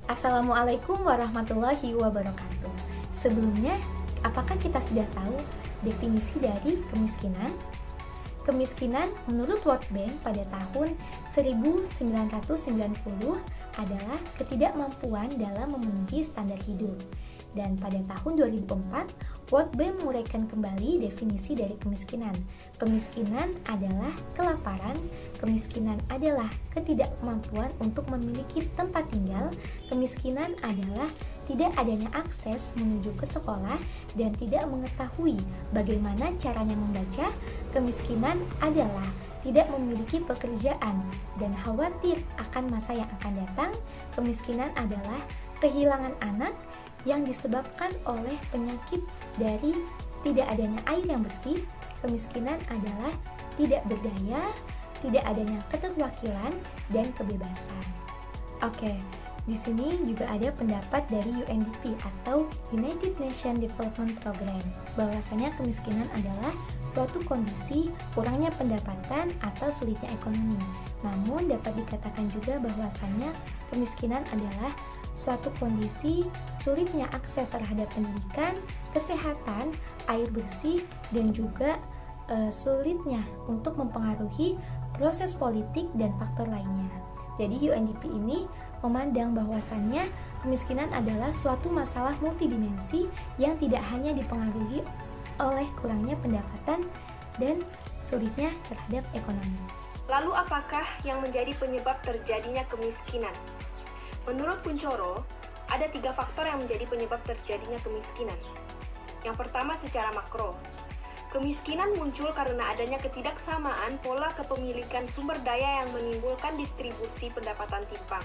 Assalamualaikum warahmatullahi wabarakatuh. Sebelumnya, apakah kita sudah tahu definisi dari kemiskinan? Kemiskinan menurut World Bank pada tahun 1990 adalah ketidakmampuan dalam memenuhi standar hidup. Dan pada tahun 2004, World Bank menguraikan kembali definisi dari kemiskinan. Kemiskinan adalah kelaparan, kemiskinan adalah ketidakmampuan untuk memiliki tempat tinggal, kemiskinan adalah tidak adanya akses menuju ke sekolah dan tidak mengetahui bagaimana caranya membaca, kemiskinan adalah tidak memiliki pekerjaan dan khawatir akan masa yang akan datang, kemiskinan adalah kehilangan anak yang disebabkan oleh penyakit dari tidak adanya air yang bersih, kemiskinan adalah tidak berdaya, tidak adanya keterwakilan, dan kebebasan. Oke, di sini juga ada pendapat dari UNDP atau United Nations Development Program, bahwasanya kemiskinan adalah suatu kondisi kurangnya pendapatan atau sulitnya ekonomi. Namun dapat dikatakan juga bahwasanya kemiskinan adalah suatu kondisi sulitnya akses terhadap pendidikan, kesehatan, air bersih, dan juga sulitnya untuk mempengaruhi proses politik dan faktor lainnya. Jadi UNDP ini memandang bahwasannya kemiskinan adalah suatu masalah multidimensi yang tidak hanya dipengaruhi oleh kurangnya pendapatan dan sulitnya terhadap ekonomi. Lalu apakah yang menjadi penyebab terjadinya kemiskinan? Menurut Kuncoro, ada 3 faktor yang menjadi penyebab terjadinya kemiskinan. Yang pertama secara makro. Kemiskinan muncul karena adanya ketidaksamaan pola kepemilikan sumber daya yang menimbulkan distribusi pendapatan timpang.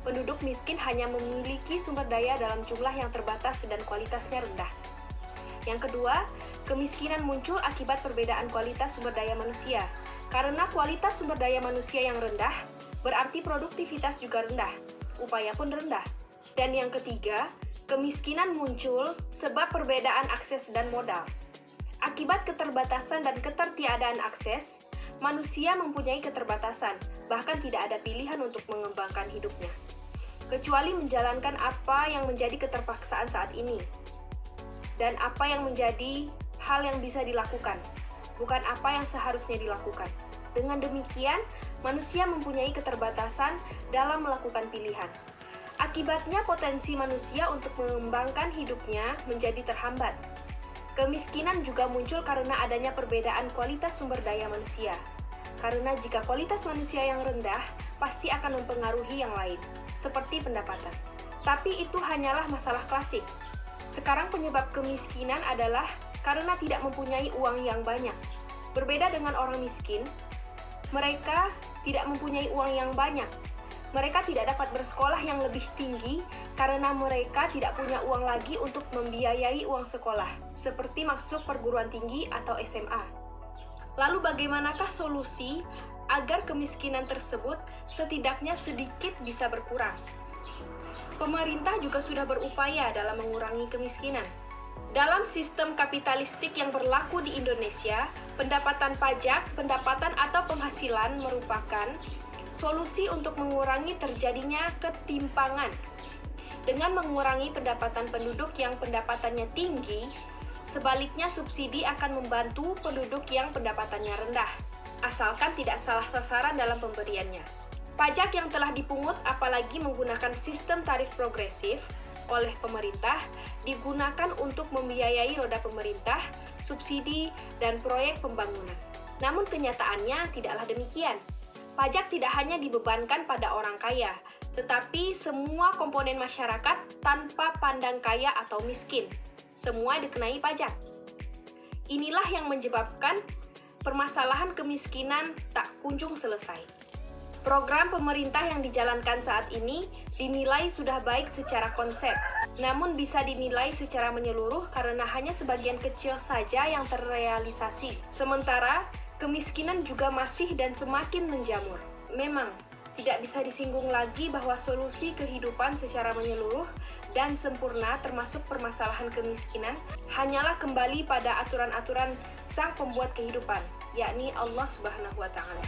Penduduk miskin hanya memiliki sumber daya dalam jumlah yang terbatas dan kualitasnya rendah. Yang kedua, kemiskinan muncul akibat perbedaan kualitas sumber daya manusia. Karena kualitas sumber daya manusia yang rendah, berarti produktivitas juga rendah, upaya pun rendah. Dan yang ketiga, kemiskinan muncul sebab perbedaan akses dan modal. Akibat keterbatasan dan ketertiadaan akses, manusia mempunyai keterbatasan, bahkan tidak ada pilihan untuk mengembangkan hidupnya, kecuali menjalankan apa yang menjadi keterpaksaan saat ini, dan apa yang menjadi hal yang bisa dilakukan, bukan apa yang seharusnya dilakukan. Dengan demikian, manusia mempunyai keterbatasan dalam melakukan pilihan. Akibatnya, potensi manusia untuk mengembangkan hidupnya menjadi terhambat. Kemiskinan juga muncul karena adanya perbedaan kualitas sumber daya manusia. Karena jika kualitas manusia yang rendah, pasti akan mempengaruhi yang lain, seperti pendapatan. Tapi itu hanyalah masalah klasik. Sekarang penyebab kemiskinan adalah karena tidak mempunyai uang yang banyak. Berbeda dengan orang miskin, mereka tidak mempunyai uang yang banyak. Mereka tidak dapat bersekolah yang lebih tinggi karena mereka tidak punya uang lagi untuk membiayai uang sekolah, seperti masuk perguruan tinggi atau SMA. Lalu bagaimanakah solusi agar kemiskinan tersebut setidaknya sedikit bisa berkurang? Pemerintah juga sudah berupaya dalam mengurangi kemiskinan. Dalam sistem kapitalistik yang berlaku di Indonesia, pendapatan pajak, pendapatan atau penghasilan merupakan solusi untuk mengurangi terjadinya ketimpangan. Dengan mengurangi pendapatan penduduk yang pendapatannya tinggi, sebaliknya subsidi akan membantu penduduk yang pendapatannya rendah, asalkan tidak salah sasaran dalam pemberiannya. Pajak yang telah dipungut, apalagi menggunakan sistem tarif progresif oleh pemerintah, digunakan untuk membiayai roda pemerintah, subsidi, dan proyek pembangunan. Namun kenyataannya tidaklah demikian. Pajak tidak hanya dibebankan pada orang kaya, tetapi semua komponen masyarakat tanpa pandang kaya atau miskin. Semua dikenai pajak. Inilah yang menyebabkan permasalahan kemiskinan tak kunjung selesai. Program pemerintah yang dijalankan saat ini dinilai sudah baik secara konsep, namun bisa dinilai secara menyeluruh karena hanya sebagian kecil saja yang terrealisasi. Sementara, kemiskinan juga masih dan semakin menjamur. Memang, tidak bisa disinggung lagi bahwa solusi kehidupan secara menyeluruh dan sempurna termasuk permasalahan kemiskinan hanyalah kembali pada aturan-aturan sang pembuat kehidupan, yakni Allah Subhanahu wa Ta'ala.